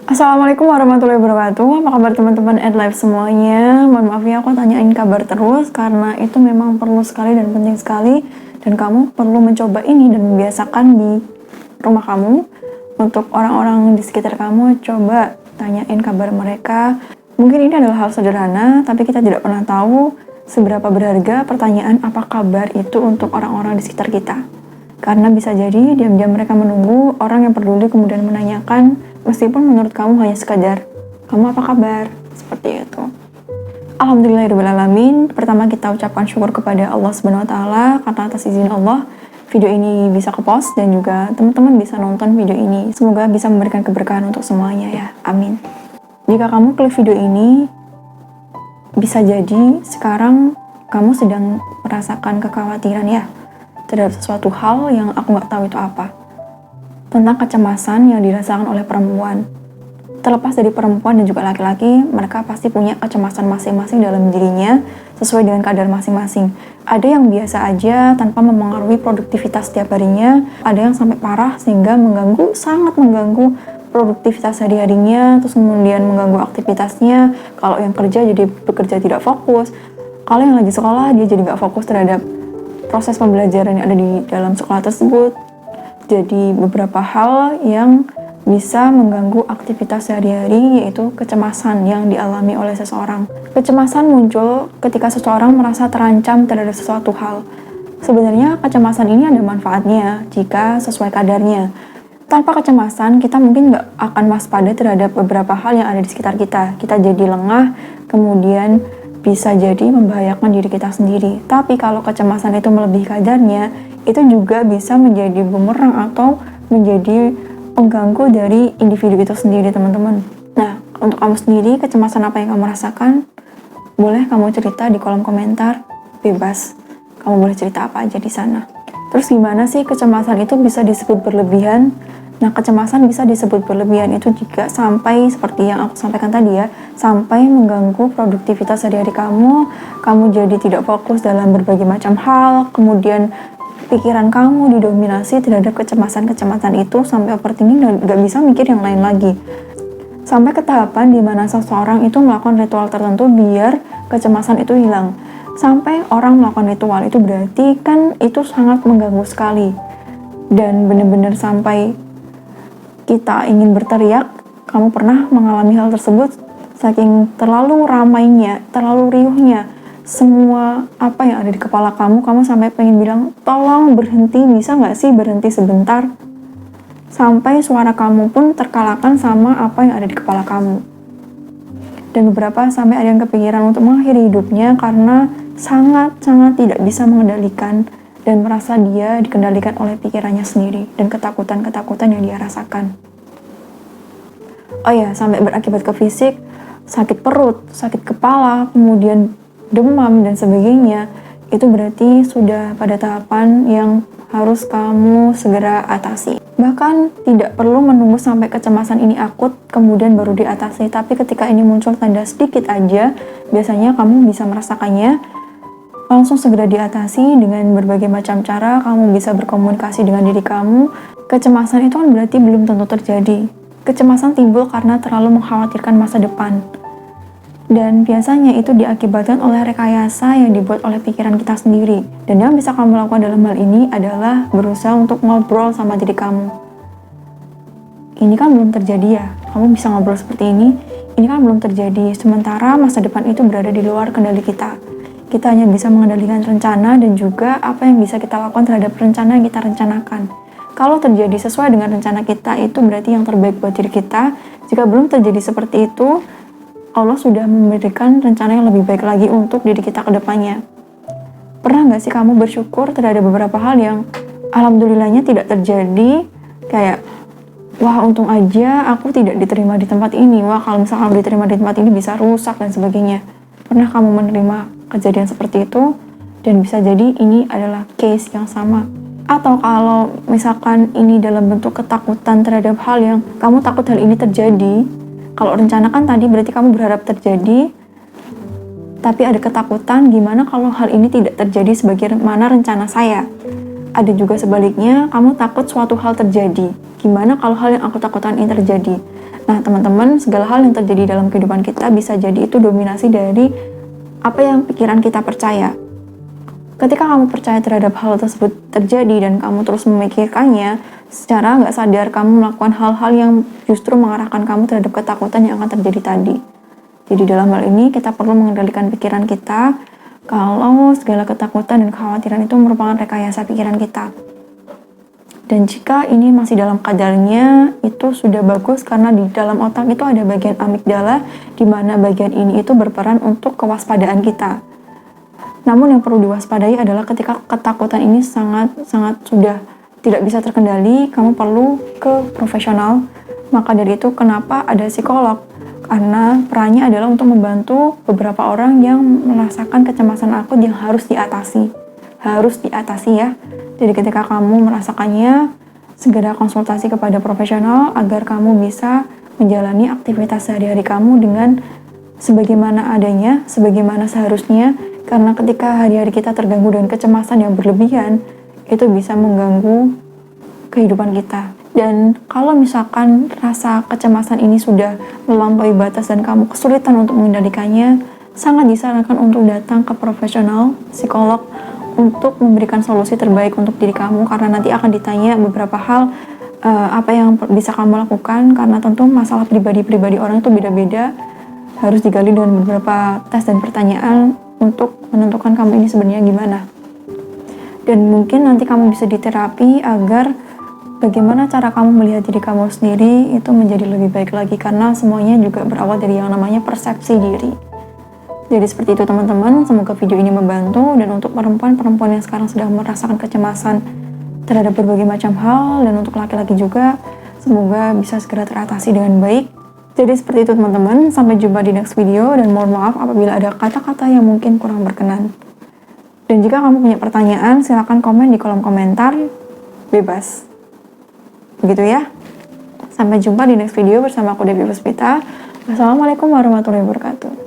Assalamualaikum warahmatullahi wabarakatuh. Apa kabar teman-teman at live semuanya? Mohon maaf ya, aku tanyain kabar terus karena itu memang perlu sekali dan penting sekali, dan kamu perlu mencoba ini dan membiasakan di rumah kamu. Untuk orang-orang di sekitar kamu, coba tanyain kabar mereka. Mungkin ini adalah hal sederhana, tapi kita tidak pernah tahu seberapa berharga pertanyaan apa kabar itu untuk orang-orang di sekitar kita. Karena bisa jadi diam-diam mereka menunggu orang yang peduli kemudian menanyakan, meskipun menurut kamu hanya sekadar, kamu apa kabar? Seperti itu. Alhamdulillahirrahmanirrahim. Pertama kita ucapkan syukur kepada Allah Subhanahu Wa Taala karena atas izin Allah video ini bisa ke-post dan juga teman-teman bisa nonton video ini. Semoga bisa memberikan keberkahan untuk semuanya ya. Amin. Jika kamu klik video ini, bisa jadi sekarang kamu sedang merasakan kekhawatiran ya terhadap sesuatu hal yang aku nggak tahu itu apa. Tentang kecemasan yang dirasakan oleh perempuan. Terlepas dari perempuan dan juga laki-laki, mereka pasti punya kecemasan masing-masing dalam dirinya sesuai dengan kadar masing-masing. Ada yang biasa aja tanpa memengaruhi produktivitas setiap harinya, ada yang sampai parah sehingga mengganggu, sangat mengganggu produktivitas sehari-harinya, terus kemudian mengganggu aktivitasnya. Kalau yang kerja jadi bekerja tidak fokus, kalau yang lagi sekolah dia jadi nggak fokus terhadap proses pembelajaran yang ada di dalam sekolah tersebut. Jadi beberapa hal yang bisa mengganggu aktivitas sehari-hari, yaitu kecemasan yang dialami oleh seseorang. Kecemasan muncul ketika seseorang merasa terancam terhadap sesuatu hal. Sebenarnya kecemasan ini ada manfaatnya jika sesuai kadarnya. Tanpa kecemasan, kita mungkin nggak akan waspada terhadap beberapa hal yang ada di sekitar kita. Kita jadi lengah, kemudian bisa jadi membahayakan diri kita sendiri. Tapi kalau kecemasan itu melebihi kadarnya, itu juga bisa menjadi bumerang atau menjadi pengganggu dari individu itu sendiri, teman-teman. Nah, untuk kamu sendiri, kecemasan apa yang kamu rasakan? Boleh kamu cerita di kolom komentar, bebas. Kamu boleh cerita apa aja di sana. Terus gimana sih kecemasan itu bisa disebut berlebihan? Nah, kecemasan bisa disebut berlebihan itu jika sampai, seperti yang aku sampaikan tadi ya, sampai mengganggu produktivitas sehari-hari kamu jadi tidak fokus dalam berbagai macam hal, kemudian pikiran kamu didominasi terhadap kecemasan-kecemasan itu sampai overthinking dan gak bisa mikir yang lain lagi. Sampai ke tahapan dimana seseorang itu melakukan ritual tertentu biar kecemasan itu hilang. Sampai orang melakukan ritual itu berarti kan itu sangat mengganggu sekali. Dan benar-benar sampai kita ingin berteriak. Kamu pernah mengalami hal tersebut? Saking terlalu ramainya, terlalu riuhnya semua apa yang ada di kepala kamu sampai pengen bilang, tolong berhenti, bisa nggak sih berhenti sebentar? Sampai suara kamu pun terkalahkan sama apa yang ada di kepala kamu. Dan beberapa sampai ada yang kepikiran untuk mengakhiri hidupnya karena sangat-sangat tidak bisa mengendalikan dan merasa dia dikendalikan oleh pikirannya sendiri dan ketakutan-ketakutan yang dia rasakan. Oh ya, sampai berakibat ke fisik, sakit perut, sakit kepala, kemudian demam dan sebagainya. Itu berarti sudah pada tahapan yang harus kamu segera atasi. Bahkan tidak perlu menunggu sampai kecemasan ini akut kemudian baru diatasi, tapi ketika ini muncul tanda sedikit aja, biasanya kamu bisa merasakannya, langsung segera diatasi dengan berbagai macam cara. Kamu bisa berkomunikasi dengan diri kamu. Kecemasan itu kan berarti belum tentu terjadi. Kecemasan timbul karena terlalu mengkhawatirkan masa depan. Dan biasanya itu diakibatkan oleh rekayasa yang dibuat oleh pikiran kita sendiri. Dan yang bisa kamu lakukan dalam hal ini adalah berusaha untuk ngobrol sama diri kamu. Ini kan belum terjadi ya, kamu bisa ngobrol seperti ini kan belum terjadi, sementara masa depan itu berada di luar kendali kita. Kita hanya bisa mengendalikan rencana dan juga apa yang bisa kita lakukan terhadap rencana yang kita rencanakan. Kalau terjadi sesuai dengan rencana kita, itu berarti yang terbaik buat diri kita. Jika belum terjadi seperti itu, Allah sudah memberikan rencana yang lebih baik lagi untuk diri kita ke depannya. Pernah nggak sih kamu bersyukur terhadap beberapa hal yang alhamdulillahnya tidak terjadi? Kayak, wah untung aja aku tidak diterima di tempat ini. Wah kalau misalkan aku diterima di tempat ini bisa rusak dan sebagainya. Pernah kamu menerima kejadian seperti itu? Dan bisa jadi ini adalah case yang sama. Atau kalau misalkan ini dalam bentuk ketakutan terhadap hal yang kamu takut hal ini terjadi. Kalau rencana kan tadi berarti kamu berharap terjadi, tapi ada ketakutan gimana kalau hal ini tidak terjadi sebagaimana rencana saya. Ada juga sebaliknya, kamu takut suatu hal terjadi. Gimana kalau hal yang aku takutkan ini terjadi? Nah, teman-teman, segala hal yang terjadi dalam kehidupan kita bisa jadi itu dominasi dari apa yang pikiran kita percaya. Ketika kamu percaya terhadap hal tersebut terjadi dan kamu terus memikirkannya, secara nggak sadar kamu melakukan hal-hal yang justru mengarahkan kamu terhadap ketakutan yang akan terjadi tadi. Jadi dalam hal ini kita perlu mengendalikan pikiran kita kalau segala ketakutan dan kekhawatiran itu merupakan rekayasa pikiran kita. Dan jika ini masih dalam kadarnya, itu sudah bagus karena di dalam otak itu ada bagian amigdala, di mana bagian ini itu berperan untuk kewaspadaan kita. Namun yang perlu diwaspadai adalah ketika ketakutan ini sangat sudah tidak bisa terkendali, kamu perlu ke profesional. Maka dari itu kenapa ada psikolog? Karena perannya adalah untuk membantu beberapa orang yang merasakan kecemasan akut yang harus diatasi. Harus diatasi ya. Jadi ketika kamu merasakannya, segera konsultasi kepada profesional agar kamu bisa menjalani aktivitas sehari-hari kamu dengan sebagaimana adanya, sebagaimana seharusnya. Karena ketika hari-hari kita terganggu dengan kecemasan yang berlebihan, itu bisa mengganggu kehidupan kita. Dan kalau misalkan rasa kecemasan ini sudah melampaui batas dan kamu kesulitan untuk mengendalikannya, sangat disarankan untuk datang ke profesional, psikolog, untuk memberikan solusi terbaik untuk diri kamu. Karena nanti akan ditanya beberapa hal, apa yang bisa kamu lakukan, karena tentu masalah pribadi-pribadi orang itu beda-beda. Harus digali dengan beberapa tes dan pertanyaan untuk menentukan kamu ini sebenarnya gimana. Dan mungkin nanti kamu bisa diterapi agar bagaimana cara kamu melihat diri kamu sendiri itu menjadi lebih baik lagi, karena semuanya juga berawal dari yang namanya persepsi diri. Jadi seperti itu teman-teman, semoga video ini membantu. Dan untuk perempuan-perempuan yang sekarang sedang merasakan kecemasan terhadap berbagai macam hal, dan untuk laki-laki juga, semoga bisa segera teratasi dengan baik. Jadi seperti itu teman-teman, sampai jumpa di next video, dan mohon maaf apabila ada kata-kata yang mungkin kurang berkenan. Dan jika kamu punya pertanyaan, silakan komen di kolom komentar, bebas. Begitu ya. Sampai jumpa di next video bersama aku Devi Puspita. Wassalamualaikum warahmatullahi wabarakatuh.